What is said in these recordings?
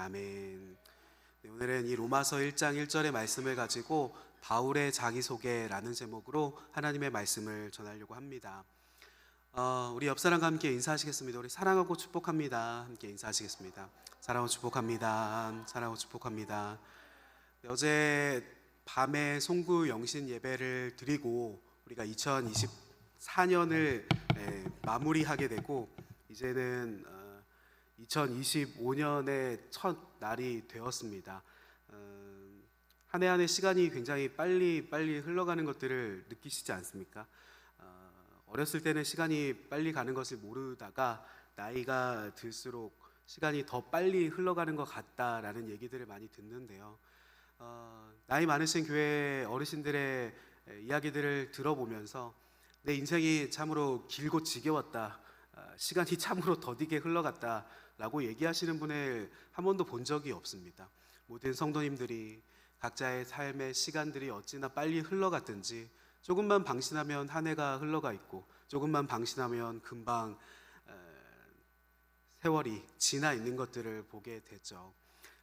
아멘. 네, 오늘은 이 로마서 1장 1절의 말씀을 가지고 바울의 자기소개라는 제목으로 하나님의 말씀을 전하려고 합니다. 우리 옆 사람과 함께 인사하시겠습니다. 우리 사랑하고 축복합니다. 함께 인사하시겠습니다. 사랑하고 축복합니다. 사랑하고 축복합니다. 네, 어제 밤에 송구 영신 예배를 드리고 우리가 2024년을 마무리하게 되고 이제는 2025년의 첫 날이 되었습니다. 한 해 한 해 시간이 굉장히 빨리 흘러가는 것들을 느끼시지 않습니까? 어렸을 때는 시간이 빨리 가는 것을 모르다가 나이가 들수록 시간이 더 빨리 흘러가는 것 같다라는 얘기들을 많이 듣는데요. 나이 많으신 교회 어르신들의 이야기들을 들어보면서 내 인생이 참으로 길고 지겨웠다, 시간이 참으로 더디게 흘러갔다 라고 얘기하시는 분을 한 번도 본 적이 없습니다. 모든 성도님들이 각자의 삶의 시간들이 어찌나 빨리 흘러갔든지 조금만 방심하면 한 해가 흘러가 있고 조금만 방심하면 금방 세월이 지나 있는 것들을 보게 되죠.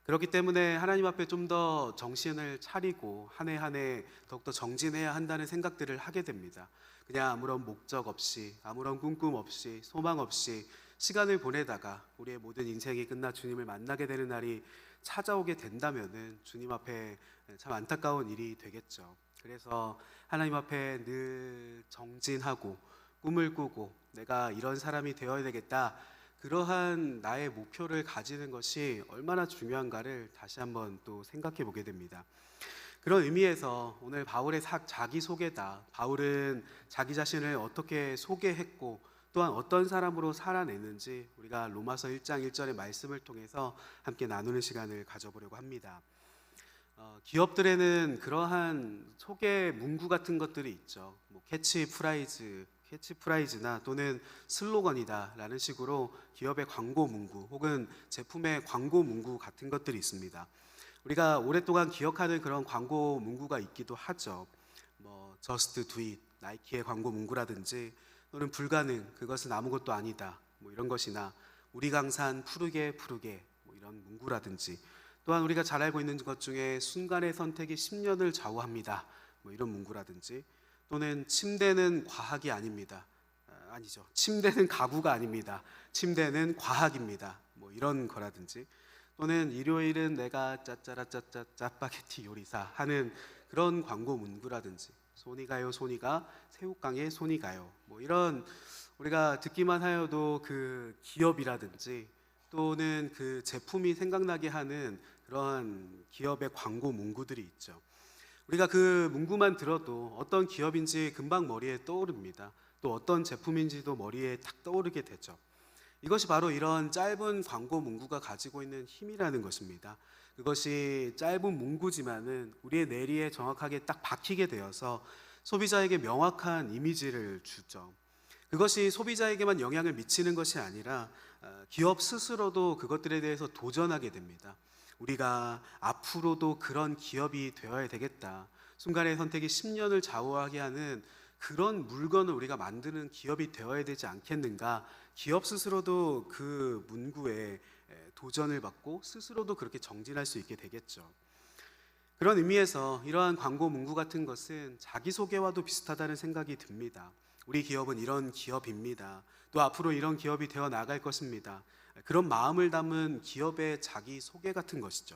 그렇기 때문에 하나님 앞에 좀 더 정신을 차리고 한 해 한 해 더욱더 정진해야 한다는 생각들을 하게 됩니다. 그냥 아무런 목적 없이, 아무런 꿈꿈 없이, 소망 없이 시간을 보내다가 우리의 모든 인생이 끝나 주님을 만나게 되는 날이 찾아오게 된다면은 주님 앞에 참 안타까운 일이 되겠죠. 그래서 하나님 앞에 늘 정진하고 꿈을 꾸고 내가 이런 사람이 되어야 되겠다, 그러한 나의 목표를 가지는 것이 얼마나 중요한가를 다시 한번 또 생각해 보게 됩니다. 그런 의미에서 오늘 바울의 자기소개다, 바울은 자기 자신을 어떻게 소개했고 또한 어떤 사람으로 살아내는지 우리가 로마서 1장 1절의 말씀을 통해서 함께 나누는 시간을 가져보려고 합니다. 기업들에는 그러한 소개 문구 같은 것들이 있죠. 캐치프라이즈나 또는 슬로건이다 라는 식으로 기업의 광고 문구 혹은 제품의 광고 문구 같은 것들이 있습니다. 우리가 오랫동안 기억하는 그런 광고 문구가 있기도 하죠. Just do it, 나이키의 광고 문구라든지 또는 불가능, 그것은 아무것도 아니다, 이런 것이나 우리 강산 푸르게 이런 문구라든지, 또한 우리가 잘 알고 있는 것 중에 순간의 선택이 10년을 좌우합니다, 이런 문구라든지, 또는 침대는 과학이 아닙니다, 침대는 가구가 아닙니다, 침대는 과학입니다, 이런 거라든지, 또는 일요일은 내가 짜짜라짜짜 짜파게티 요리사 하는 그런 광고 문구라든지, 손이 가요 손이가 새우깡에 손이 가요, 이런 우리가 듣기만 하여도 그 기업이라든지 또는 그 제품이 생각나게 하는 그런 기업의 광고 문구들이 있죠. 우리가 그 문구만 들어도 어떤 기업인지 금방 머리에 떠오릅니다. 또 어떤 제품인지도 머리에 딱 떠오르게 되죠. 이것이 바로 이런 짧은 광고 문구가 가지고 있는 힘이라는 것입니다. 그것이 짧은 문구지만은 우리의 뇌리에 정확하게 딱 박히게 되어서 소비자에게 명확한 이미지를 주죠. 그것이 소비자에게만 영향을 미치는 것이 아니라 기업 스스로도 그것들에 대해서 도전하게 됩니다. 우리가 앞으로도 그런 기업이 되어야 되겠다, 순간의 선택이 10년을 좌우하게 하는 그런 물건을 우리가 만드는 기업이 되어야 되지 않겠는가, 기업 스스로도 그 문구에 도전을 받고 스스로도 그렇게 정진할 수 있게 되겠죠. 그런 의미에서 이러한 광고 문구 같은 것은 자기소개와도 비슷하다는 생각이 듭니다. 우리 기업은 이런 기업입니다, 또 앞으로 이런 기업이 되어 나갈 것입니다, 그런 마음을 담은 기업의 자기소개 같은 것이죠.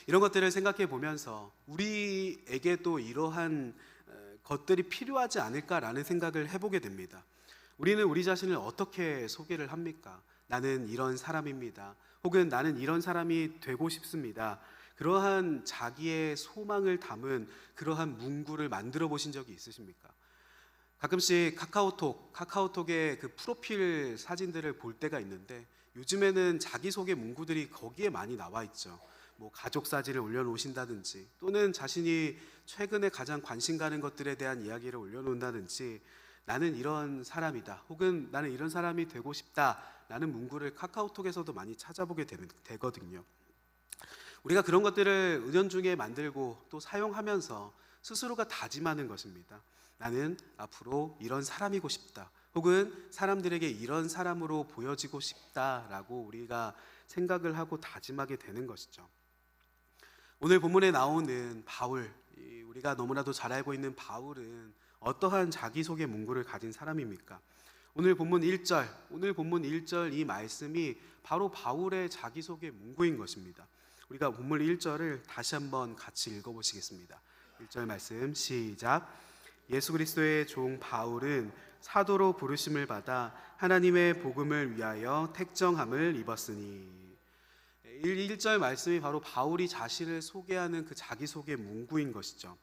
이런 것들을 생각해 보면서 우리에게도 이러한 것들이 필요하지 않을까라는 생각을 해보게 됩니다. 우리는 우리 자신을 어떻게 소개를 합니까? 나는 이런 사람입니다, 혹은 나는 이런 사람이 되고 싶습니다. 그러한 자기의 소망을 담은 그러한 문구를 만들어 보신 적이 있으십니까? 가끔씩 카카오톡의 그 프로필 사진들을 볼 때가 있는데 요즘에는 자기소개 문구들이 거기에 많이 나와 있죠. 가족 사진을 올려놓으신다든지 또는 자신이 최근에 가장 관심 가는 것들에 대한 이야기를 올려놓는다든지, 나는 이런 사람이다 혹은 나는 이런 사람이 되고 싶다 라는 문구를 카카오톡에서도 많이 찾아보게 되거든요. 우리가 그런 것들을 은연중에 만들고 또 사용하면서 스스로가 다짐하는 것입니다. 나는 앞으로 이런 사람이고 싶다, 혹은 사람들에게 이런 사람으로 보여지고 싶다라고 우리가 생각을 하고 다짐하게 되는 것이죠. 오늘 본문에 나오는 바울, 우리가 너무나도 잘 알고 있는 바울은 어떠한 자기소개 문구를 가진 사람입니까? 오늘 본문 1절 이 말씀이 바로 바울의 자기소개 문구인 것입니다. 우리가 본문 1절을 다시 한번 같이 읽어보시겠습니다. 1절 말씀 시작. 예수 그리스도의 종 바울은 사도로 부르심을 받아 하나님의 복음을 위하여 택정함을 입었으니. 1절 말씀이 바로 바울이 자신을 소개하는 그 자기소개 문구인 것이죠.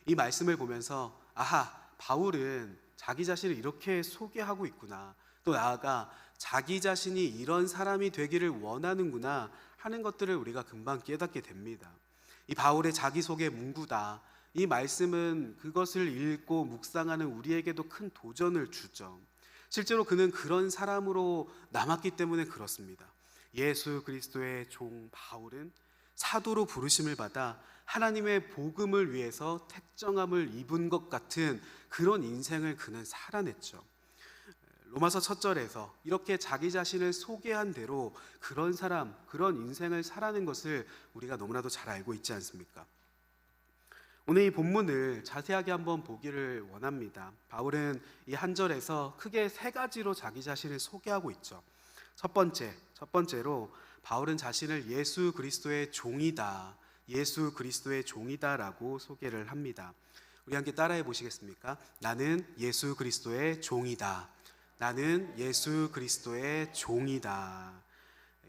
이 말씀을 보면서 아하, 바울은 자기 자신을 이렇게 소개하고 있구나, 또 나아가 자기 자신이 이런 사람이 되기를 원하는구나 하는 것들을 우리가 금방 깨닫게 됩니다. 이 바울의 자기소개 문구다, 이 말씀은 그것을 읽고 묵상하는 우리에게도 큰 도전을 주죠. 실제로 그는 그런 사람으로 남았기 때문에 그렇습니다. 예수 그리스도의 종 바울은 사도로 부르심을 받아 하나님의 복음을 위해서 택정함을 입은 것 같은 그런 인생을 그는 살아냈죠. 로마서 첫 절에서 이렇게 자기 자신을 소개한 대로 그런 사람, 그런 인생을 살아낸 것을 우리가 너무나도 잘 알고 있지 않습니까? 오늘 이 본문을 자세하게 한번 보기를 원합니다. 바울은 이 한 절에서 크게 세 가지로 자기 자신을 소개하고 있죠. 첫 번째로 바울은 자신을 예수 그리스도의 종이다, 예수 그리스도의 종이다라고 소개를 합니다. 우리 함께 따라해 보시겠습니까? 나는 예수 그리스도의 종이다. 나는 예수 그리스도의 종이다.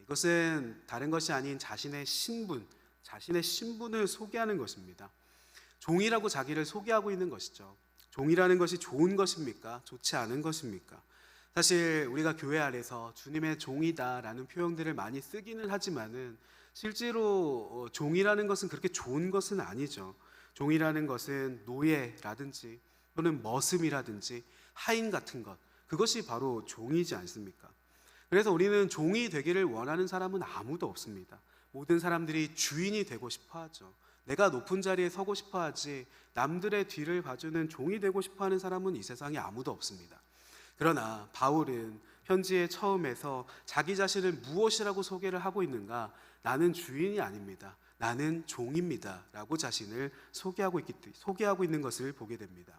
이것은 다른 것이 아닌 자신의 신분을 소개하는 것입니다. 종이라고 자기를 소개하고 있는 것이죠. 종이라는 것이 좋은 것입니까? 좋지 않은 것입니까? 사실 우리가 교회 안에서 주님의 종이다라는 표현들을 많이 쓰기는 하지만은 실제로 종이라는 것은 그렇게 좋은 것은 아니죠. 종이라는 것은 노예라든지 또는 머슴이라든지 하인 같은 것, 그것이 바로 종이지 않습니까? 그래서 우리는 종이 되기를 원하는 사람은 아무도 없습니다. 모든 사람들이 주인이 되고 싶어 하죠. 내가 높은 자리에 서고 싶어 하지 남들의 뒤를 봐주는 종이 되고 싶어 하는 사람은 이 세상에 아무도 없습니다. 그러나 바울은 편지의 처음에서 자기 자신을 무엇이라고 소개를 하고 있는가? 나는 주인이 아닙니다. 나는 종입니다. 라고 자신을 소개하고 있는 것을 보게 됩니다.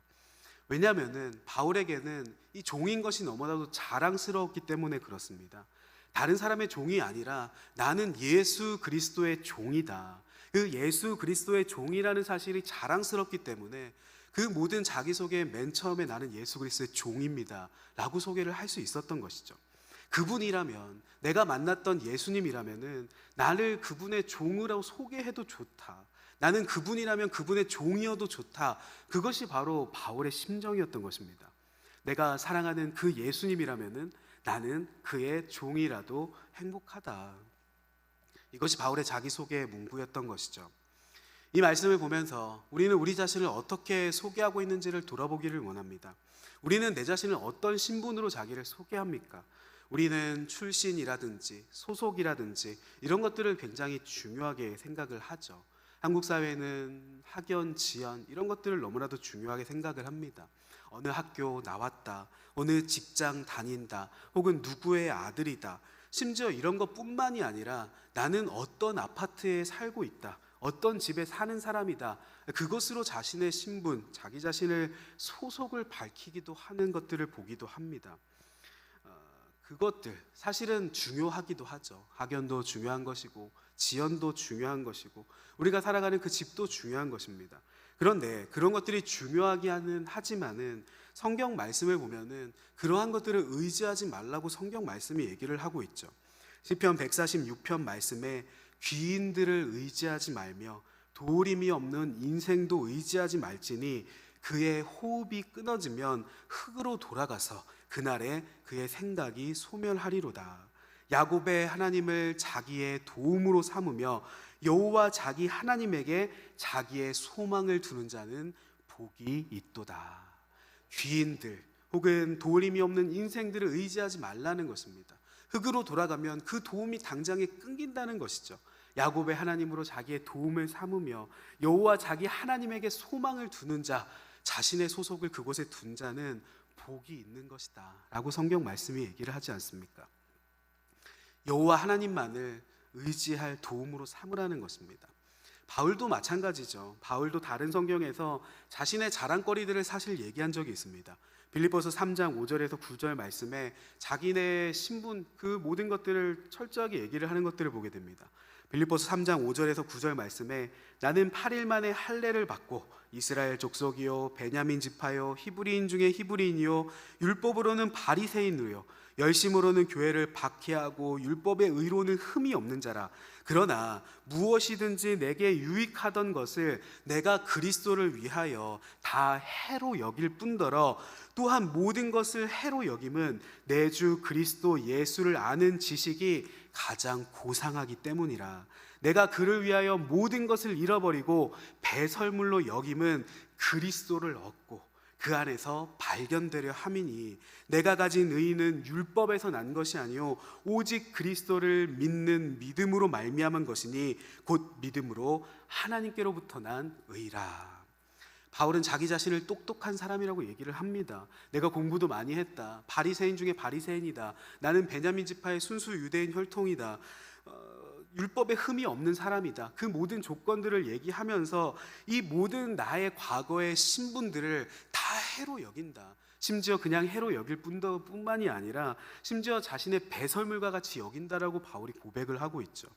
왜냐하면 바울에게는 이 종인 것이 너무나도 자랑스러웠기 때문에 그렇습니다. 다른 사람의 종이 아니라 나는 예수 그리스도의 종이다. 그 예수 그리스도의 종이라는 사실이 자랑스럽기 때문에 그 모든 자기소개의 맨 처음에 나는 예수 그리스도의 종입니다 라고 소개를 할 수 있었던 것이죠. 그분이라면, 내가 만났던 예수님이라면은 나를 그분의 종으로 소개해도 좋다, 나는 그분이라면 그분의 종이어도 좋다, 그것이 바로 바울의 심정이었던 것입니다. 내가 사랑하는 그 예수님이라면은 나는 그의 종이라도 행복하다. 이것이 바울의 자기소개의 문구였던 것이죠. 이 말씀을 보면서 우리는 우리 자신을 어떻게 소개하고 있는지를 돌아보기를 원합니다. 우리는 내 자신을 어떤 신분으로 자기를 소개합니까? 우리는 출신이라든지 소속이라든지 이런 것들을 굉장히 중요하게 생각을 하죠. 한국 사회는 학연, 지연 이런 것들을 너무나도 중요하게 생각을 합니다. 어느 학교 나왔다, 어느 직장 다닌다, 혹은 누구의 아들이다, 심지어 이런 것뿐만이 아니라 나는 어떤 아파트에 살고 있다, 어떤 집에 사는 사람이다, 그것으로 자신의 신분, 자기 자신을 소속을 밝히기도 하는 것들을 보기도 합니다. 그것들 사실은 중요하기도 하죠. 학연도 중요한 것이고 지연도 중요한 것이고 우리가 살아가는 그 집도 중요한 것입니다. 그런데 그런 것들이 중요하기는 하지만은 성경 말씀을 보면은 그러한 것들을 의지하지 말라고 성경 말씀이 얘기를 하고 있죠. 시편 146편 말씀에 귀인들을 의지하지 말며 도림이 없는 인생도 의지하지 말지니 그의 호흡이 끊어지면 흙으로 돌아가서 그날에 그의 생각이 소멸하리로다. 야곱의 하나님을 자기의 도움으로 삼으며 여호와 자기 하나님에게 자기의 소망을 두는 자는 복이 있도다. 귀인들 혹은 도림이 없는 인생들을 의지하지 말라는 것입니다. 흙으로 돌아가면 그 도움이 당장에 끊긴다는 것이죠. 야곱의 하나님으로 자기의 도움을 삼으며 여호와 자기 하나님에게 소망을 두는 자, 자신의 소속을 그곳에 둔 자는 복이 있는 것이다 라고 성경 말씀이 얘기를 하지 않습니까? 여호와 하나님만을 의지할 도움으로 삼으라는 것입니다. 바울도 마찬가지죠. 바울도 다른 성경에서 자신의 자랑거리들을 사실 얘기한 적이 있습니다. 빌립보서 3장 5절에서 9절 말씀에 자기네 신분 그 모든 것들을 철저하게 얘기를 하는 것들을 보게 됩니다. 빌립보서 3장 5절에서 9절 말씀에 나는 8일 만에 할례를 받고 이스라엘 족속이요 베냐민 지파요 히브리인 중에 히브리인이요 율법으로는 바리새인으로 열심으로는 교회를 박해하고 율법의 의로는 흠이 없는 자라. 그러나 무엇이든지 내게 유익하던 것을 내가 그리스도를 위하여 다 해로 여길 뿐더러 또한 모든 것을 해로 여김은 내 주 그리스도 예수를 아는 지식이 가장 고상하기 때문이라. 내가 그를 위하여 모든 것을 잃어버리고 배설물로 여김은 그리스도를 얻고 그 안에서 발견되려 함이니 내가 가진 의는 율법에서 난 것이 아니요 오직 그리스도를 믿는 믿음으로 말미암은 것이니 곧 믿음으로 하나님께로부터 난 의라. 바울은 자기 자신을 똑똑한 사람이라고 얘기를 합니다. 내가 공부도 많이 했다. 바리새인 중에 바리새인이다. 나는 베냐민 지파의 순수 유대인 혈통이다. 율법에 흠이 없는 사람이다. 그 모든 조건들을 얘기하면서 이 모든 나의 과거의 신분들을 다 해로 여긴다. 심지어 그냥 해로 여길 뿐만이 아니라 심지어 자신의 배설물과 같이 여긴다라고 바울이 고백을 하고 있죠.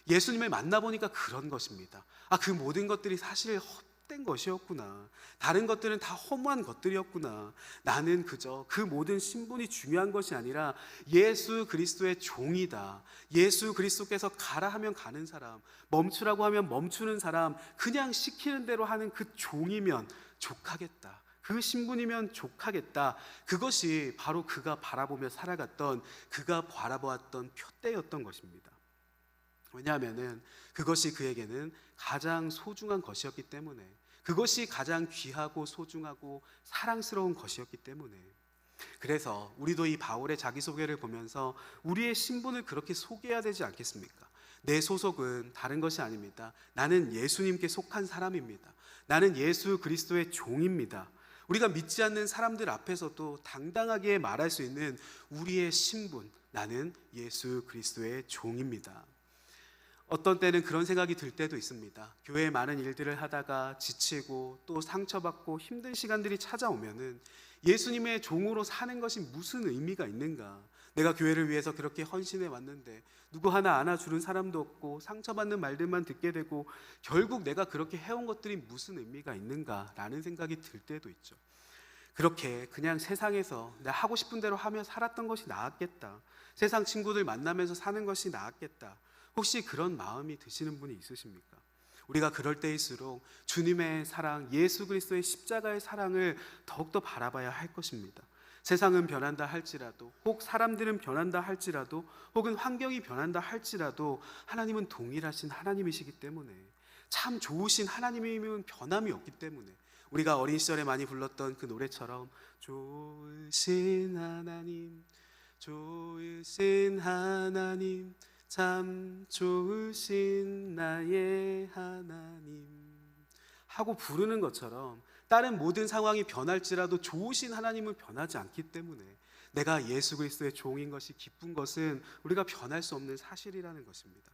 예수님을 만나보니까 그런 것입니다. 그 모든 것들이 사실 헛된 것이었구나. 다른 것들은 다 허무한 것들이었구나. 나는 그저 그 모든 신분이 중요한 것이 아니라 예수 그리스도의 종이다. 예수 그리스도께서 가라 하면 가는 사람, 멈추라고 하면 멈추는 사람, 그냥 시키는 대로 하는 그 종이면 족하겠다. 그 신분이면 족하겠다. 그것이 바로 그가 바라보며 살아갔던, 그가 바라보았던 표대였던 것입니다. 왜냐하면 그것이 그에게는 가장 소중한 것이었기 때문에, 그것이 가장 귀하고 소중하고 사랑스러운 것이었기 때문에. 그래서 우리도 이 바울의 자기소개를 보면서 우리의 신분을 그렇게 소개해야 되지 않겠습니까? 내 소속은 다른 것이 아닙니다. 나는 예수님께 속한 사람입니다. 나는 예수 그리스도의 종입니다. 우리가 믿지 않는 사람들 앞에서도 당당하게 말할 수 있는 우리의 신분, 나는 예수 그리스도의 종입니다. 어떤 때는 그런 생각이 들 때도 있습니다. 교회에 많은 일들을 하다가 지치고 또 상처받고 힘든 시간들이 찾아오면은 예수님의 종으로 사는 것이 무슨 의미가 있는가? 내가 교회를 위해서 그렇게 헌신해 왔는데 누구 하나 안아주는 사람도 없고 상처받는 말들만 듣게 되고 결국 내가 그렇게 해온 것들이 무슨 의미가 있는가라는 생각이 들 때도 있죠. 그렇게 그냥 세상에서 내가 하고 싶은 대로 하며 살았던 것이 나았겠다. 세상 친구들 만나면서 사는 것이 나았겠다. 혹시 그런 마음이 드시는 분이 있으십니까? 우리가 그럴 때일수록 주님의 사랑, 예수 그리스도의 십자가의 사랑을 더욱더 바라봐야 할 것입니다. 세상은 변한다 할지라도, 혹 사람들은 변한다 할지라도, 혹은 환경이 변한다 할지라도 하나님은 동일하신 하나님이시기 때문에, 참 좋으신 하나님이면 변함이 없기 때문에 우리가 어린 시절에 많이 불렀던 그 노래처럼 좋으신 하나님, 좋으신 하나님, 참 좋으신 나의 하나님 하고 부르는 것처럼 다른 모든 상황이 변할지라도 좋으신 하나님은 변하지 않기 때문에 내가 예수 그리스도의 종인 것이 기쁜 것은 우리가 변할 수 없는 사실이라는 것입니다.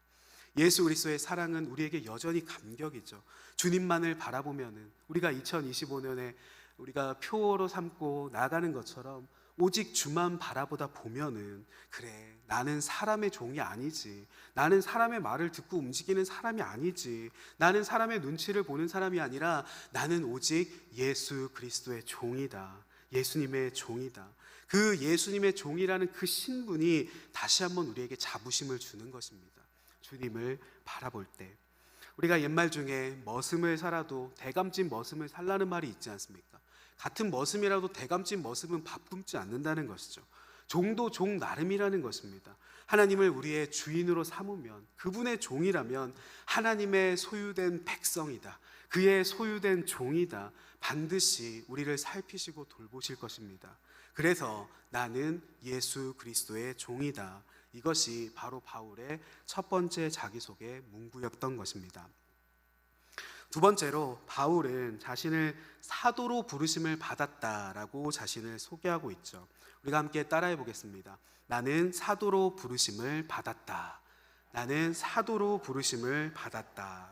예수 그리스도의 사랑은 우리에게 여전히 감격이죠. 주님만을 바라보면은 우리가 2025년에 우리가 표어로 삼고 나가는 것처럼 오직 주만 바라보다 보면은 그래, 나는 사람의 종이 아니지, 나는 사람의 말을 듣고 움직이는 사람이 아니지, 나는 사람의 눈치를 보는 사람이 아니라 나는 오직 예수 그리스도의 종이다. 예수님의 종이다. 그 예수님의 종이라는 그 신분이 다시 한번 우리에게 자부심을 주는 것입니다. 주님을 바라볼 때 우리가 옛말 중에 머슴을 살아도 대감찐 머슴을 살라는 말이 있지 않습니까? 같은 머슴이라도 대감찐 머슴은 밥 굶지 않는다는 것이죠. 종도 종 나름이라는 것입니다. 하나님을 우리의 주인으로 삼으면, 그분의 종이라면 하나님의 소유된 백성이다, 그의 소유된 종이다, 반드시 우리를 살피시고 돌보실 것입니다. 그래서 나는 예수 그리스도의 종이다, 이것이 바로 바울의 첫 번째 자기소개 문구였던 것입니다. 두 번째로 바울은 자신을 사도로 부르심을 받았다라고 자신을 소개하고 있죠. 우리가 함께 따라해 보겠습니다. 나는 사도로 부르심을 받았다. 나는 사도로 부르심을 받았다.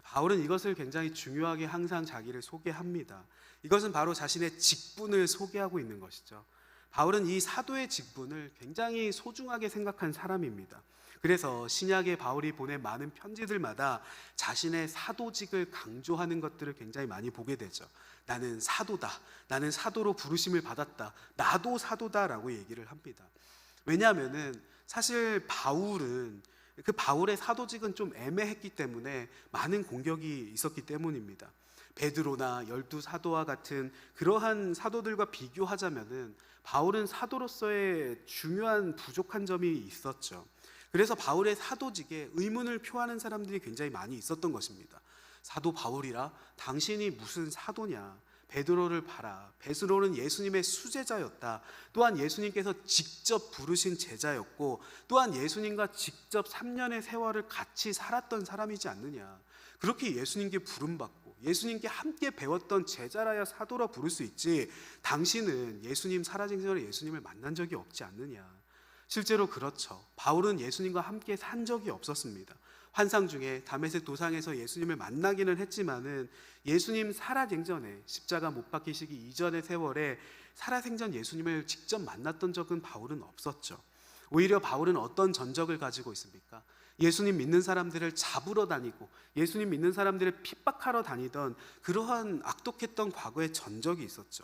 바울은 이것을 굉장히 중요하게 항상 자기를 소개합니다. 이것은 바로 자신의 직분을 소개하고 있는 것이죠. 바울은 이 사도의 직분을 굉장히 소중하게 생각한 사람입니다. 그래서 신약의 바울이 보낸 많은 편지들마다 자신의 사도직을 강조하는 것들을 굉장히 많이 보게 되죠. 나는 사도다. 나는 사도로 부르심을 받았다. 나도 사도다라고 얘기를 합니다. 왜냐하면은 사실 바울의 사도직은 좀 애매했기 때문에 많은 공격이 있었기 때문입니다. 베드로나 12사도와 같은 그러한 사도들과 비교하자면은 바울은 사도로서의 중요한 부족한 점이 있었죠. 그래서 바울의 사도직에 의문을 표하는 사람들이 굉장히 많이 있었던 것입니다. 사도 바울이라 당신이 무슨 사도냐? 베드로를 봐라. 베드로는 예수님의 수제자였다. 또한 예수님께서 직접 부르신 제자였고, 또한 예수님과 직접 3년의 세월을 같이 살았던 사람이지 않느냐. 그렇게 예수님께 부름받고 예수님께 함께 배웠던 제자라야 사도라 부를 수 있지, 당신은 예수님 살아진 시절에 예수님을 만난 적이 없지 않느냐. 실제로 그렇죠. 바울은 예수님과 함께 산 적이 없었습니다. 환상 중에 다메섹 도상에서 예수님을 만나기는 했지만은 예수님 살아생전에 십자가 못 박히시기 이전의 세월에 살아생전 예수님을 직접 만났던 적은 바울은 없었죠. 오히려 바울은 어떤 전적을 가지고 있습니까? 예수님 믿는 사람들을 잡으러 다니고 예수님 믿는 사람들을 핍박하러 다니던 그러한 악독했던 과거의 전적이 있었죠.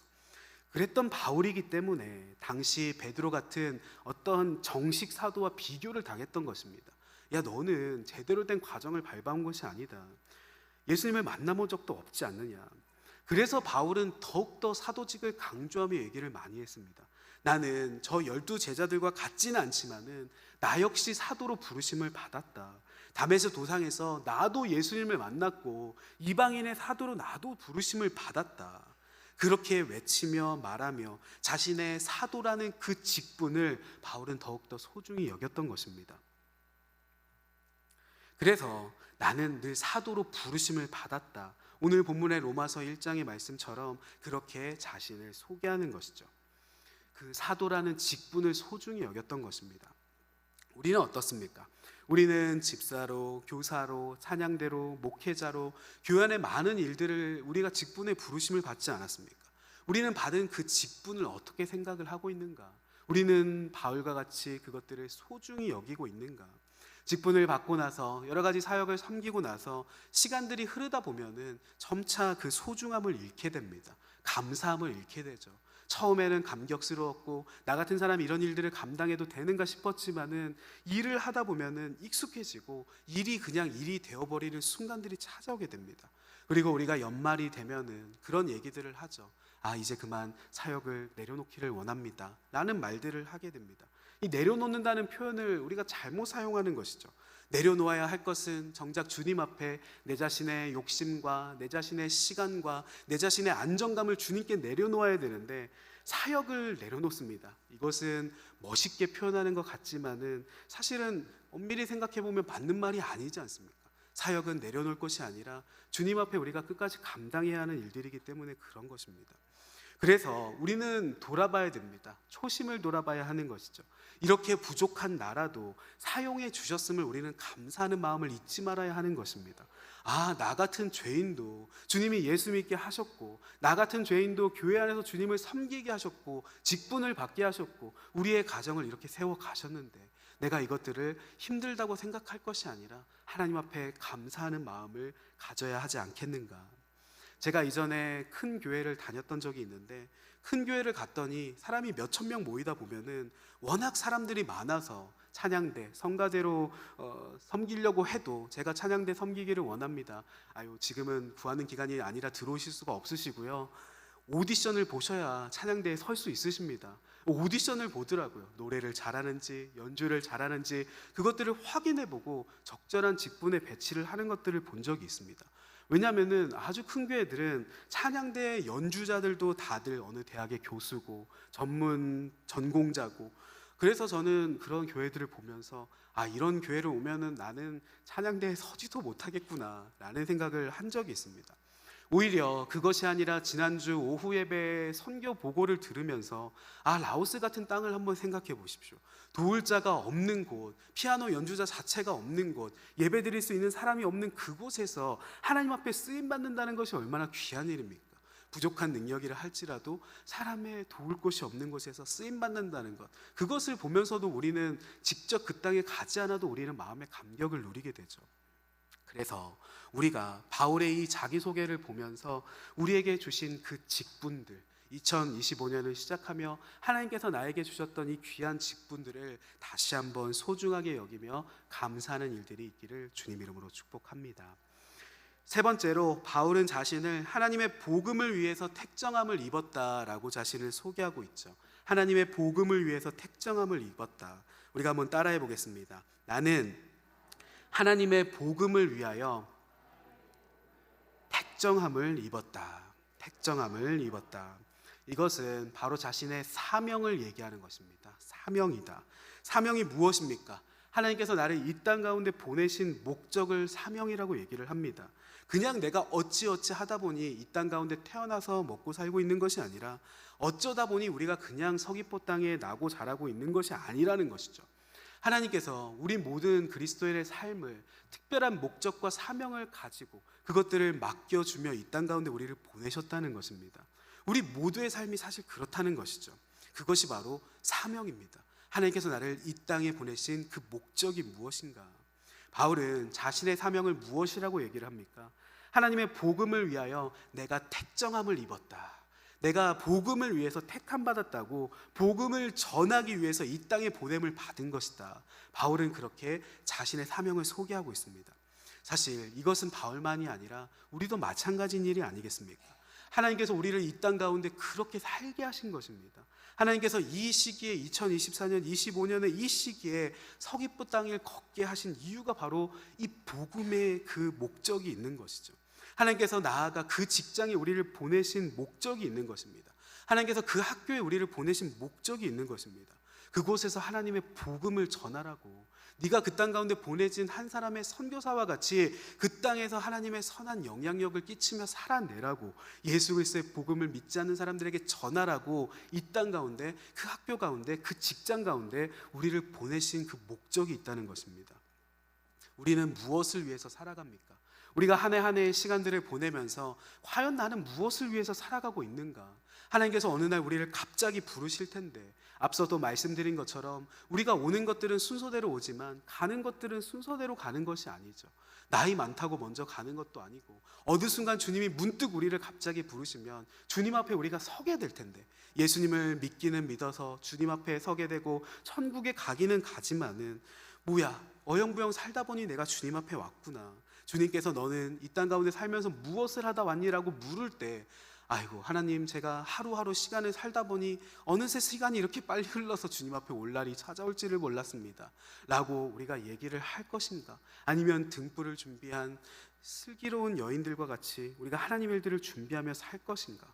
그랬던 바울이기 때문에 당시 베드로 같은 어떤 정식 사도와 비교를 당했던 것입니다. 야, 너는 제대로 된 과정을 밟아온 것이 아니다. 예수님을 만나본 적도 없지 않느냐. 그래서 바울은 더욱더 사도직을 강조하며 얘기를 많이 했습니다. 나는 저 12 제자들과 같지는 않지만은 나 역시 사도로 부르심을 받았다. 다메섹 도상에서 나도 예수님을 만났고 이방인의 사도로 나도 부르심을 받았다. 그렇게 외치며 말하며 자신의 사도라는 그 직분을 바울은 더욱더 소중히 여겼던 것입니다. 그래서 나는 늘 사도로 부르심을 받았다. 오늘 본문의 로마서 1장의 말씀처럼 그렇게 자신을 소개하는 것이죠. 그 사도라는 직분을 소중히 여겼던 것입니다. 우리는 어떻습니까? 우리는 집사로, 교사로, 찬양대로, 목회자로 교회 안의 많은 일들을 우리가 직분의 부르심을 받지 않았습니까? 우리는 받은 그 직분을 어떻게 생각을 하고 있는가? 우리는 바울과 같이 그것들을 소중히 여기고 있는가? 직분을 받고 나서 여러 가지 사역을 섬기고 나서 시간들이 흐르다 보면은 점차 그 소중함을 잃게 됩니다. 감사함을 잃게 되죠. 처음에는 감격스러웠고 나 같은 사람이 이런 일들을 감당해도 되는가 싶었지만은 일을 하다 보면은 익숙해지고 일이 그냥 일이 되어버리는 순간들이 찾아오게 됩니다. 그리고 우리가 연말이 되면은 그런 얘기들을 하죠. 아, 이제 그만 사역을 내려놓기를 원합니다 라는 말들을 하게 됩니다. 이 내려놓는다는 표현을 우리가 잘못 사용하는 것이죠. 내려놓아야 할 것은 정작 주님 앞에 내 자신의 욕심과 내 자신의 시간과 내 자신의 안정감을 주님께 내려놓아야 되는데 사역을 내려놓습니다. 이것은 멋있게 표현하는 것 같지만은 사실은 엄밀히 생각해 보면 맞는 말이 아니지 않습니까? 사역은 내려놓을 것이 아니라 주님 앞에 우리가 끝까지 감당해야 하는 일들이기 때문에 그런 것입니다. 그래서 우리는 돌아봐야 됩니다. 초심을 돌아봐야 하는 것이죠. 이렇게 부족한 나라도 사용해 주셨음을 우리는 감사하는 마음을 잊지 말아야 하는 것입니다. 아, 나 같은 죄인도 주님이 예수 믿게 하셨고, 나 같은 죄인도 교회 안에서 주님을 섬기게 하셨고, 직분을 받게 하셨고, 우리의 가정을 이렇게 세워 가셨는데 내가 이것들을 힘들다고 생각할 것이 아니라 하나님 앞에 감사하는 마음을 가져야 하지 않겠는가. 제가 이전에 큰 교회를 다녔던 적이 있는데 큰 교회를 갔더니 사람이 몇천 명 모이다 보면은 워낙 사람들이 많아서 찬양대, 성가대로 섬기려고 해도 제가 찬양대 섬기기를 원합니다. 아유, 지금은 구하는 기간이 아니라 들어오실 수가 없으시고요. 오디션을 보셔야 찬양대에 설 수 있으십니다. 오디션을 보더라고요. 노래를 잘하는지, 연주를 잘하는지 그것들을 확인해보고 적절한 직분에 배치를 하는 것들을 본 적이 있습니다. 왜냐하면은 아주 큰 교회들은 찬양대 연주자들도 다들 어느 대학의 교수고 전문자고 그래서 저는 그런 교회들을 보면서 이런 교회를 오면은 나는 찬양대에 서지도 못하겠구나 라는 생각을 한 적이 있습니다. 오히려 그것이 아니라 지난주 오후 예배 선교 보고를 들으면서 라오스 같은 땅을 한번 생각해 보십시오. 도울 자가 없는 곳, 피아노 연주자 자체가 없는 곳, 예배 드릴 수 있는 사람이 없는 그곳에서 하나님 앞에 쓰임 받는다는 것이 얼마나 귀한 일입니까? 부족한 능력이라 할지라도 사람의 도울 곳이 없는 곳에서 쓰임 받는다는 것, 그것을 보면서도 우리는 직접 그 땅에 가지 않아도 우리는 마음의 감격을 누리게 되죠. 그래서 우리가 바울의 이 자기소개를 보면서 우리에게 주신 그 직분들, 2025년을 시작하며 하나님께서 나에게 주셨던 이 귀한 직분들을 다시 한번 소중하게 여기며 감사하는 일들이 있기를 주님 이름으로 축복합니다. 세 번째로 바울은 자신을 하나님의 복음을 위해서 택정함을 입었다라고 자신을 소개하고 있죠. 하나님의 복음을 위해서 택정함을 입었다. 우리가 한번 따라해 보겠습니다. 나는 하나님의 복음을 위하여 택정함을 입었다. 택정함을 입었다. 이것은 바로 자신의 사명을 얘기하는 것입니다. 사명이다. 사명이 무엇입니까? 하나님께서 나를 이 땅 가운데 보내신 목적을 사명이라고 얘기를 합니다. 그냥 내가 어찌어찌 하다 보니 이 땅 가운데 태어나서 먹고 살고 있는 것이 아니라 어쩌다 보니 우리가 그냥 서귀포 땅에 나고 자라고 있는 것이 아니라는 것이죠. 하나님께서 우리 모든 그리스도인의 삶을 특별한 목적과 사명을 가지고 그것들을 맡겨주며 이 땅 가운데 우리를 보내셨다는 것입니다. 우리 모두의 삶이 사실 그렇다는 것이죠. 그것이 바로 사명입니다. 하나님께서 나를 이 땅에 보내신 그 목적이 무엇인가? 바울은 자신의 사명을 무엇이라고 얘기를 합니까? 하나님의 복음을 위하여 내가 택정함을 입었다. 내가 복음을 위해서 택함 받았다고, 복음을 전하기 위해서 이 땅에 보냄을 받은 것이다. 바울은 그렇게 자신의 사명을 소개하고 있습니다. 사실 이것은 바울만이 아니라 우리도 마찬가지인 일이 아니겠습니까? 하나님께서 우리를 이 땅 가운데 그렇게 살게 하신 것입니다. 하나님께서 이 시기에 2024년, 25년의 이 시기에 서귀포 땅을 걷게 하신 이유가 바로 이 복음의 그 목적이 있는 것이죠. 하나님께서 나아가 그 직장에 우리를 보내신 목적이 있는 것입니다. 하나님께서 그 학교에 우리를 보내신 목적이 있는 것입니다. 그곳에서 하나님의 복음을 전하라고, 네가 그 땅 가운데 보내진 한 사람의 선교사와 같이 그 땅에서 하나님의 선한 영향력을 끼치며 살아내라고, 예수 그리스도의 복음을 믿지 않는 사람들에게 전하라고 이 땅 가운데, 그 학교 가운데, 그 직장 가운데 우리를 보내신 그 목적이 있다는 것입니다. 우리는 무엇을 위해서 살아갑니까? 우리가 한 해 한 해의 시간들을 보내면서 과연 나는 무엇을 위해서 살아가고 있는가? 하나님께서 어느 날 우리를 갑자기 부르실 텐데, 앞서도 말씀드린 것처럼 우리가 오는 것들은 순서대로 오지만 가는 것들은 순서대로 가는 것이 아니죠. 나이 많다고 먼저 가는 것도 아니고, 어느 순간 주님이 문득 우리를 갑자기 부르시면 주님 앞에 우리가 서게 될 텐데, 예수님을 믿기는 믿어서 주님 앞에 서게 되고 천국에 가기는 가지만은 어영부영 살다 보니 내가 주님 앞에 왔구나, 주님께서 너는 이 땅 가운데 살면서 무엇을 하다 왔니라고 물을 때, 아이고 하나님, 제가 하루하루 시간을 살다 보니 어느새 시간이 이렇게 빨리 흘러서 주님 앞에 올 날이 찾아올지를 몰랐습니다 라고 우리가 얘기를 할 것인가? 아니면 등불을 준비한 슬기로운 여인들과 같이 우리가 하나님의 일들을 준비하며 살 것인가?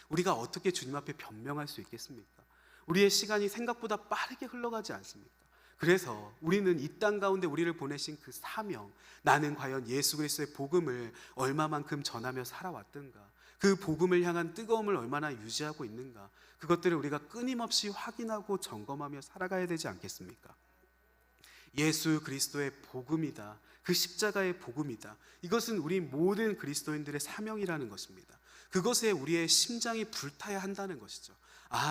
우리가 어떻게 주님 앞에 변명할 수 있겠습니까? 우리의 시간이 생각보다 빠르게 흘러가지 않습니까? 그래서 우리는 이 땅 가운데 우리를 보내신 그 사명, 나는 과연 예수 그리스도의 복음을 얼마만큼 전하며 살아왔던가, 그 복음을 향한 뜨거움을 얼마나 유지하고 있는가, 그것들을 우리가 끊임없이 확인하고 점검하며 살아가야 되지 않겠습니까? 예수 그리스도의 복음이다, 그 십자가의 복음이다, 이것은 우리 모든 그리스도인들의 사명이라는 것입니다. 그것에 우리의 심장이 불타야 한다는 것이죠.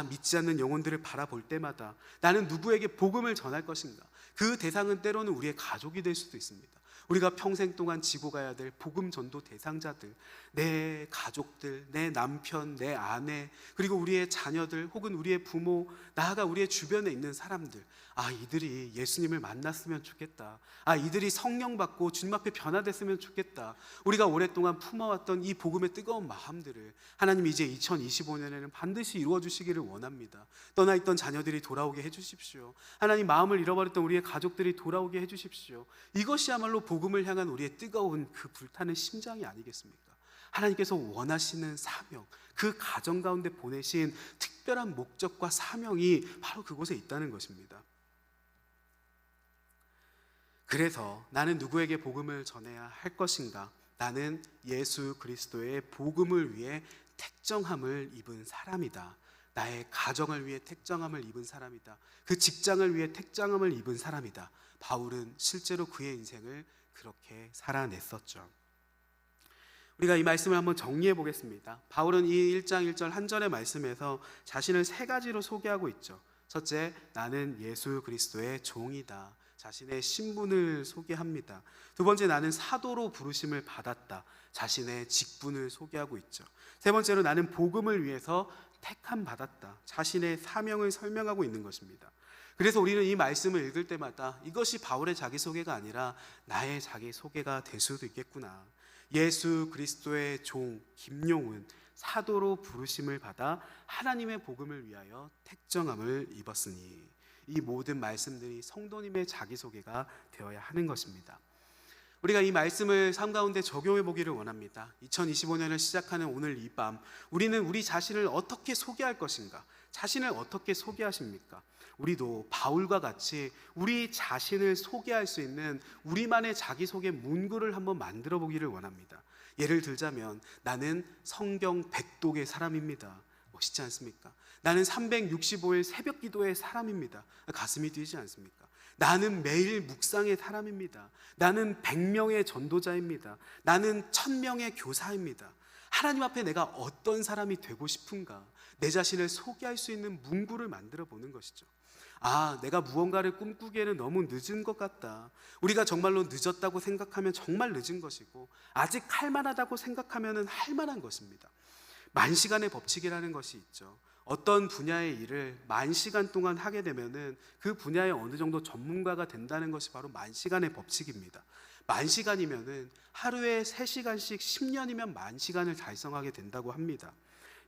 믿지 않는 영혼들을 바라볼 때마다 나는 누구에게 복음을 전할 것인가? 그 대상은 때로는 우리의 가족이 될 수도 있습니다. 우리가 평생 동안 지고 가야 될 복음 전도 대상자들, 내 가족들, 내 남편, 내 아내, 그리고 우리의 자녀들, 혹은 우리의 부모, 나아가 우리의 주변에 있는 사람들, 이들이 예수님을 만났으면 좋겠다, 이들이 성령 받고 주님 앞에 변화됐으면 좋겠다, 우리가 오랫동안 품어왔던 이 복음의 뜨거운 마음들을 하나님이 이제 2025년에는 반드시 이루어 주시기를 원합니다. 떠나있던 자녀들이 돌아오게 해주십시오. 하나님, 마음을 잃어버렸던 우리의 가족들이 돌아오게 해주십시오. 이것이야말로 복음을 향한 우리의 뜨거운 그 불타는 심장이 아니겠습니까? 하나님께서 원하시는 사명, 그 가정 가운데 보내신 특별한 목적과 사명이 바로 그곳에 있다는 것입니다. 그래서 나는 누구에게 복음을 전해야 할 것인가? 나는 예수 그리스도의 복음을 위해 택정함을 입은 사람이다. 나의 가정을 위해 택정함을 입은 사람이다. 그 직장을 위해 택정함을 입은 사람이다. 바울은 실제로 그의 인생을 그렇게 살아냈었죠. 우리가 이 말씀을 한번 정리해 보겠습니다. 바울은 이 1장 1절 한 절의 말씀에서 자신을 세 가지로 소개하고 있죠. 첫째, 나는 예수 그리스도의 종이다. 자신의 신분을 소개합니다. 두 번째, 나는 사도로 부르심을 받았다. 자신의 직분을 소개하고 있죠. 세 번째로, 나는 복음을 위해서 택함 받았다. 자신의 사명을 설명하고 있는 것입니다. 그래서 우리는 이 말씀을 읽을 때마다 이것이 바울의 자기소개가 아니라 나의 자기소개가 될 수도 있겠구나. 예수 그리스도의 종 김용은 사도로 부르심을 받아 하나님의 복음을 위하여 택정함을 입었으니, 이 모든 말씀들이 성도님의 자기소개가 되어야 하는 것입니다. 우리가 이 말씀을 삶 가운데 적용해 보기를 원합니다. 2025년을 시작하는 오늘 이 밤, 우리는 우리 자신을 어떻게 소개할 것인가? 자신을 어떻게 소개하십니까? 우리도 바울과 같이 우리 자신을 소개할 수 있는 우리만의 자기소개 문구를 한번 만들어 보기를 원합니다. 예를 들자면, 나는 성경 100독의 사람입니다. 멋있지 않습니까? 나는 365일 새벽 기도의 사람입니다. 가슴이 뛰지 않습니까? 나는 매일 묵상의 사람입니다. 나는 100명의 전도자입니다. 나는 1000명의 교사입니다. 하나님 앞에 내가 어떤 사람이 되고 싶은가? 내 자신을 소개할 수 있는 문구를 만들어 보는 것이죠. 아, 내가 무언가를 꿈꾸기에는 너무 늦은 것 같다. 우리가 정말로 늦었다고 생각하면 정말 늦은 것이고, 아직 할 만하다고 생각하면 할 만한 것입니다. 만시간의 법칙이라는 것이 있죠. 어떤 분야의 일을 만시간 동안 하게 되면은 그 분야에 어느 정도 전문가가 된다는 것이 바로 만시간의 법칙입니다. 만시간이면은 하루에 3시간씩 10년이면 만시간을 달성하게 된다고 합니다.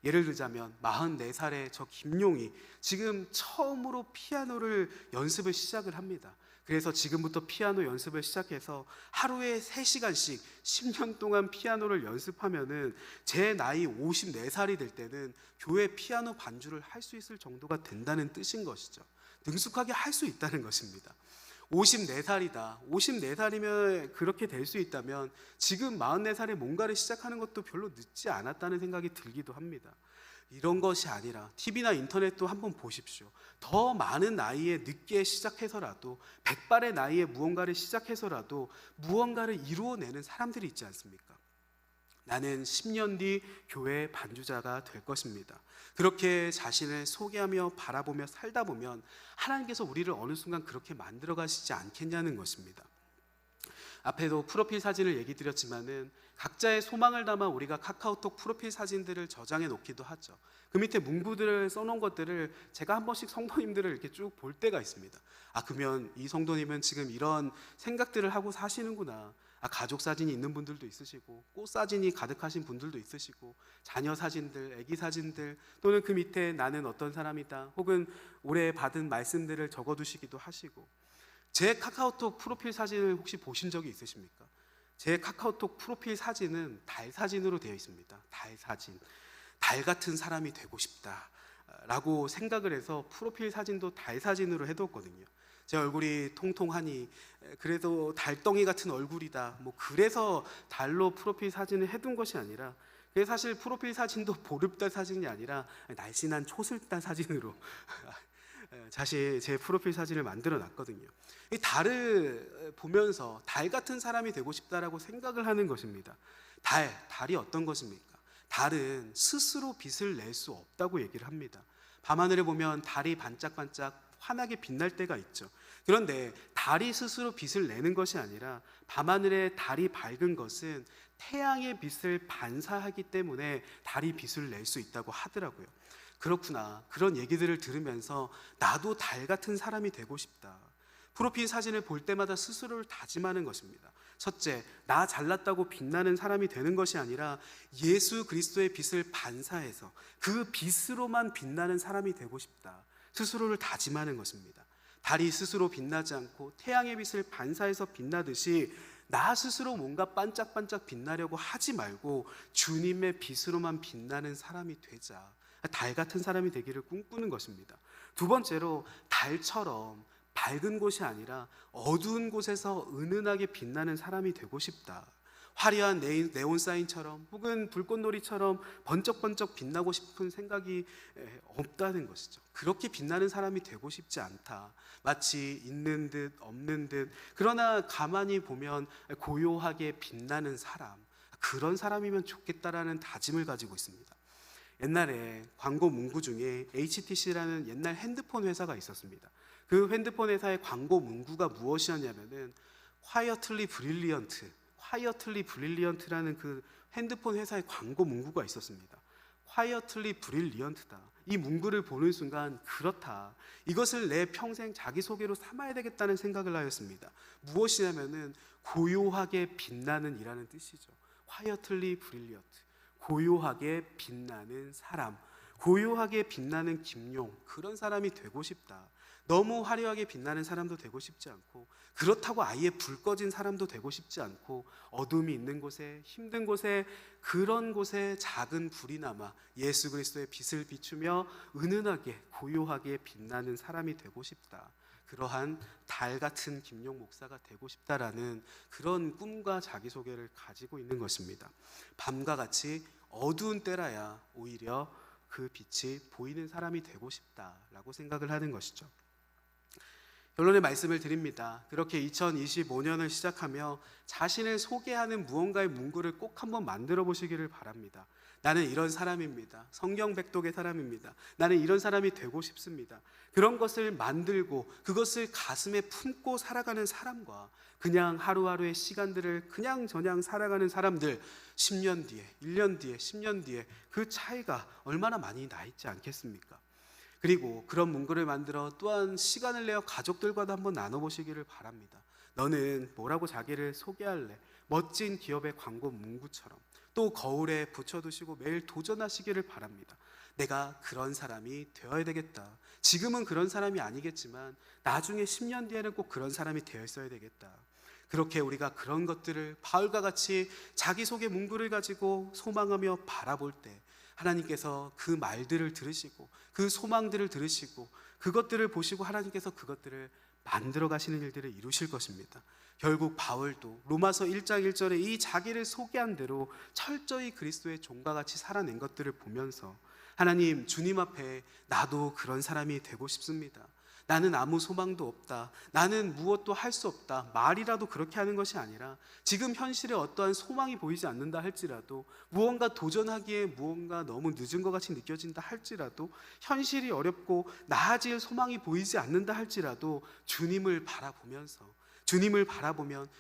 예를 들자면 44살의 저 김용이 지금 처음으로 피아노를 연습을 시작을 합니다. 그래서 지금부터 피아노 연습을 시작해서 하루에 3시간씩 10년 동안 피아노를 연습하면은 제 나이 54살이 될 때는 교회 피아노 반주를 할 수 있을 정도가 된다는 뜻인 것이죠. 능숙하게 할 수 있다는 것입니다. 54살이다. 54살이면 그렇게 될 수 있다면 지금 44살에 뭔가를 시작하는 것도 별로 늦지 않았다는 생각이 들기도 합니다. 이런 것이 아니라 TV나 인터넷도 한번 보십시오. 더 많은 나이에 늦게 시작해서라도, 백발의 나이에 무언가를 시작해서라도 무언가를 이루어내는 사람들이 있지 않습니까? 나는 10년 뒤 교회 반주자가 될 것입니다. 그렇게 자신을 소개하며 바라보며 살다 보면 하나님께서 우리를 어느 순간 그렇게 만들어 가시지 않겠냐는 것입니다. 앞에도 프로필 사진을 얘기 드렸지만은 각자의 소망을 담아 우리가 카카오톡 프로필 사진들을 저장해 놓기도 하죠. 그 밑에 문구들을 써놓은 것들을 제가 한 번씩 성도님들을 이렇게 쭉 볼 때가 있습니다. 아, 그러면 이 성도님은 지금 이런 생각들을 하고 사시는구나. 아, 가족 사진이 있는 분들도 있으시고, 꽃 사진이 가득하신 분들도 있으시고, 자녀 사진들, 아기 사진들, 또는 그 밑에 나는 어떤 사람이다, 혹은 올해 받은 말씀들을 적어두시기도 하시고. 제 카카오톡 프로필 사진을 혹시 보신 적이 있으십니까? 제 카카오톡 프로필 사진은 달 사진으로 되어 있습니다. 달 사진. 달 같은 사람이 되고 싶다 라고 생각을 해서 프로필 사진도 달 사진으로 해뒀거든요. 제 얼굴이 통통하니 그래도 달덩이 같은 얼굴이다, 뭐 그래서 달로 프로필 사진을 해둔 것이 아니라, 사실 프로필 사진도 보름달 사진이 아니라 날씬한 초슬달 사진으로 사실 제 프로필 사진을 만들어 놨거든요. 이 달을 보면서 달 같은 사람이 되고 싶다라고 생각을 하는 것입니다. 달이 어떤 것입니까? 달은 스스로 빛을 낼 수 없다고 얘기를 합니다. 밤하늘에 보면 달이 반짝반짝 환하게 빛날 때가 있죠. 그런데 달이 스스로 빛을 내는 것이 아니라 밤하늘에 달이 밝은 것은 태양의 빛을 반사하기 때문에 달이 빛을 낼 수 있다고 하더라고요. 그렇구나. 그런 얘기들을 들으면서 나도 달 같은 사람이 되고 싶다. 프로필 사진을 볼 때마다 스스로를 다짐하는 것입니다. 첫째, 나 잘났다고 빛나는 사람이 되는 것이 아니라 예수 그리스도의 빛을 반사해서 그 빛으로만 빛나는 사람이 되고 싶다. 스스로를 다짐하는 것입니다. 달이 스스로 빛나지 않고 태양의 빛을 반사해서 빛나듯이 나 스스로 뭔가 반짝반짝 빛나려고 하지 말고 주님의 빛으로만 빛나는 사람이 되자. 달 같은 사람이 되기를 꿈꾸는 것입니다. 두 번째로 달처럼 밝은 곳이 아니라 어두운 곳에서 은은하게 빛나는 사람이 되고 싶다. 화려한 네온 사인처럼 혹은 불꽃놀이처럼 번쩍번쩍 빛나고 싶은 생각이 없다는 것이죠. 그렇게 빛나는 사람이 되고 싶지 않다. 마치 있는 듯 없는 듯, 그러나 가만히 보면 고요하게 빛나는 사람, 그런 사람이면 좋겠다라는 다짐을 가지고 있습니다. 옛날에 광고 문구 중에 HTC라는 옛날 핸드폰 회사가 있었습니다. 그 핸드폰 회사의 광고 문구가 무엇이었냐면은 quietly brilliant라는 그 핸드폰 회사의 광고 문구가 있었습니다. quietly brilliant다. 이 문구를 보는 순간 그렇다. 이것을 내 평생 자기소개로 삼아야 되겠다는 생각을 하였습니다. 무엇이냐면은 고요하게 빛나는 이라는 뜻이죠. quietly brilliant. 고요하게 빛나는 사람, 고요하게 빛나는 김용, 그런 사람이 되고 싶다. 너무 화려하게 빛나는 사람도 되고 싶지 않고, 그렇다고 아예 불 꺼진 사람도 되고 싶지 않고, 어둠이 있는 곳에, 힘든 곳에, 그런 곳에 작은 불이 남아 예수 그리스도의 빛을 비추며 은은하게 고요하게 빛나는 사람이 되고 싶다. 그러한 달 같은 김용 목사가 되고 싶다라는 그런 꿈과 자기소개를 가지고 있는 것입니다. 밤과 같이 어두운 때라야 오히려 그 빛이 보이는 사람이 되고 싶다라고 생각을 하는 것이죠. 결론의 말씀을 드립니다. 그렇게 2025년을 시작하며 자신을 소개하는 무언가의 문구를 꼭 한번 만들어 보시기를 바랍니다. 나는 이런 사람입니다. 성경 백독의 사람입니다. 나는 이런 사람이 되고 싶습니다. 그런 것을 만들고 그것을 가슴에 품고 살아가는 사람과 그냥 하루하루의 시간들을 그냥저냥 살아가는 사람들, 10년 뒤에, 1년 뒤에, 10년 뒤에 그 차이가 얼마나 많이 나 있지 않겠습니까? 그리고 그런 문구를 만들어 또한 시간을 내어 가족들과도 한번 나눠보시기를 바랍니다. 너는 뭐라고 자기를 소개할래? 멋진 기업의 광고 문구처럼 또 거울에 붙여두시고 매일 도전하시기를 바랍니다. 내가 그런 사람이 되어야 되겠다. 지금은 그런 사람이 아니겠지만 나중에 10년 뒤에는 꼭 그런 사람이 되어 있어야 되겠다. 그렇게 우리가 그런 것들을 바울과 같이 자기소개 문구를 가지고 소망하며 바라볼 때 하나님께서 그 말들을 들으시고 그 소망들을 들으시고 그것들을 보시고 하나님께서 그것들을 만들어 가시는 일들을 이루실 것입니다. 결국 바울도 로마서 1장 1절에 이 자기를 소개한 대로 철저히 그리스도의 종과 같이 살아낸 것들을 보면서 하나님, 주님 앞에 나도 그런 사람이 되고 싶습니다. 나는 아무 소망도 없다. 나는 무엇도 할 수 없다. 말이라도 그렇게 하는 것이 아니라 지금 현실에 어떠한 소망이 보이지 않는다 할지라도 무언가 도전하기에 무언가 너무 늦은 것 같이 느껴진다 할지라도 현실이 어렵고 나아질 소망이 보이지 않는다 할지라도 주님을 바라보면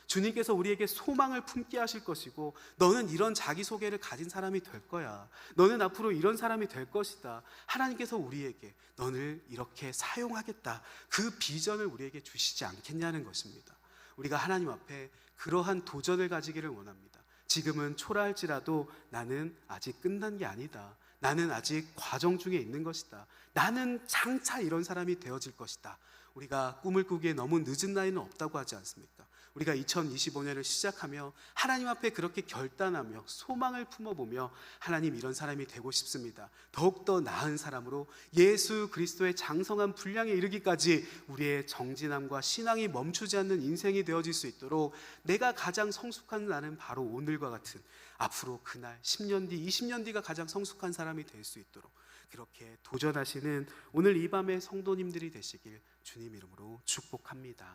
주님께서 우리에게 소망을 품게 하실 것이고 너는 이런 자기소개를 가진 사람이 될 거야. 너는 앞으로 이런 사람이 될 것이다. 하나님께서 우리에게 너를 이렇게 사용하겠다. 그 비전을 우리에게 주시지 않겠냐는 것입니다. 우리가 하나님 앞에 그러한 도전을 가지기를 원합니다. 지금은 초라할지라도 나는 아직 끝난 게 아니다. 나는 아직 과정 중에 있는 것이다. 나는 장차 이런 사람이 되어질 것이다. 우리가 꿈을 꾸기에 너무 늦은 나이는 없다고 하지 않습니까? 우리가 2025년을 시작하며 하나님 앞에 그렇게 결단하며 소망을 품어보며 하나님 이런 사람이 되고 싶습니다. 더욱더 나은 사람으로 예수 그리스도의 장성한 분량에 이르기까지 우리의 정진함과 신앙이 멈추지 않는 인생이 되어질 수 있도록 내가 가장 성숙한 나는 바로 오늘과 같은 앞으로 그날 10년 뒤, 20년 뒤가 가장 성숙한 사람이 될 수 있도록 그렇게 도전하시는 오늘 이 밤의 성도님들이 되시길 주님 이름으로 축복합니다.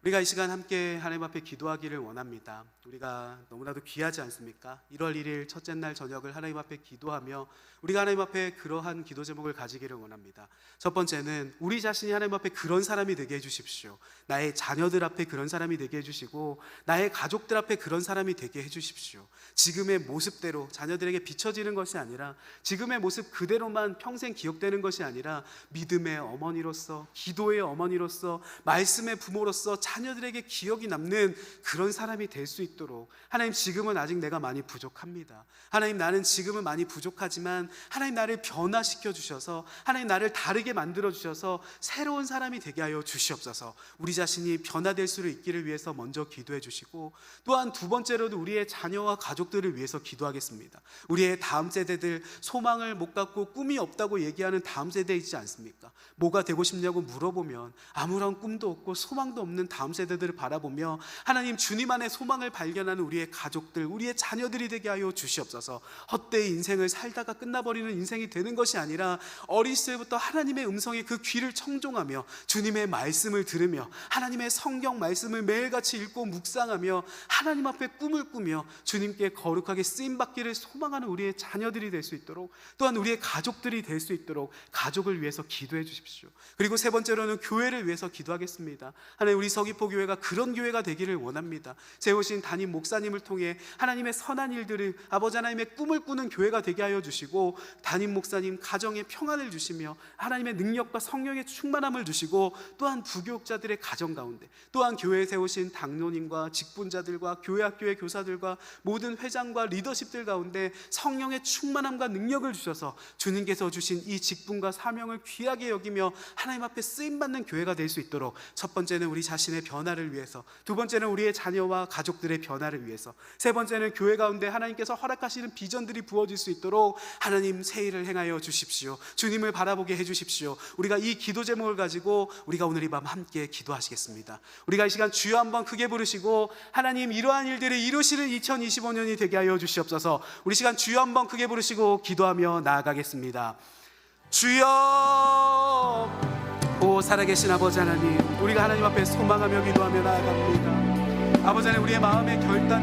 우리가 이 시간 함께 하나님 앞에 기도하기를 원합니다. 우리가 너무나도 귀하지 않습니까? 1월 1일 첫째 날 저녁을 하나님 앞에 기도하며 우리가 하나님 앞에 그러한 기도 제목을 가지기를 원합니다. 첫 번째는 우리 자신이 하나님 앞에 그런 사람이 되게 해주십시오. 나의 자녀들 앞에 그런 사람이 되게 해주시고 나의 가족들 앞에 그런 사람이 되게 해주십시오. 지금의 모습대로 자녀들에게 비춰지는 것이 아니라 지금의 모습 그대로만 평생 기억되는 것이 아니라 믿음의 어머니로서, 기도의 어머니로서, 말씀의 부모로서 자녀들에게 기억이 남는 그런 사람이 될 수 있도록, 하나님 지금은 아직 내가 많이 부족합니다. 하나님 나는 지금은 많이 부족하지만 하나님 나를 변화시켜 주셔서, 하나님 나를 다르게 만들어 주셔서 새로운 사람이 되게 하여 주시옵소서. 우리 자신이 변화될 수 있기를 위해서 먼저 기도해 주시고, 또한 두 번째로도 우리의 자녀와 가족들을 위해서 기도하겠습니다. 우리의 다음 세대들, 소망을 못 갖고 꿈이 없다고 얘기하는 다음 세대 있지 않습니까? 뭐가 되고 싶냐고 물어보면 아무런 꿈도 없고 소망도 없는 다음 세대들을 바라보며 하나님 주님 안에 소망을 발견하는 우리의 가족들, 우리의 자녀들이 되게 하여 주시옵소서. 헛되이 인생을 살다가 끝나버리는 인생이 되는 것이 아니라 어렸을 때부터 하나님의 음성에 그 귀를 청종하며 주님의 말씀을 들으며 하나님의 성경 말씀을 매일같이 읽고 묵상하며 하나님 앞에 꿈을 꾸며 주님께 거룩하게 쓰임받기를 소망하는 우리의 자녀들이 될 수 있도록, 또한 우리의 가족들이 될 수 있도록 가족을 위해서 기도해 주십시오. 그리고 세 번째로는 교회를 위해서 기도하겠습니다. 하나님 우리 서귀포 교회가 그런 교회가 되기를 원합니다. 세우신 담임 목사님을 통해 하나님의 선한 일들을, 아버지 하나님의 꿈을 꾸는 교회가 되게 하여 주시고, 담임 목사님 가정에 평안을 주시며 하나님의 능력과 성령의 충만함을 주시고, 또한 부교육자들의 가정 가운데, 또한 교회에 세우신 당노님과 직분자들과 교회 학교의 교사들과 모든 회장과 리더십들 가운데 성령의 충만함과 능력을 주셔서 주님께서 주신 이 직분과 사명을 귀하게 여기며 하나님 앞에 쓰임받는 교회가 될 수 있도록, 첫 번째는 우리 자신의 변화를 위해서, 두 번째는 우리의 자녀와 가족들의 변화를 위해서, 세 번째는 교회 가운데 하나님께서 허락하시는 비전들이 부어질 수 있도록 하나님 새 일을 행하여 주십시오. 주님을 바라보게 해주십시오. 우리가 이 기도 제목을 가지고 우리가 오늘 이 밤 함께 기도하시겠습니다. 우리가 이 시간 주여 한번 크게 부르시고, 하나님 이러한 일들을 이루시는 2025년이 되게 하여 주시옵소서. 우리 시간 주여 한번 크게 부르시고 기도하며 나아가겠습니다. 주여, 오 살아계신 아버지 하나님, 우리가 하나님 앞에 소망하며 기도하며 나아갑니다. 아버지 하나님, 우리의 마음의 결단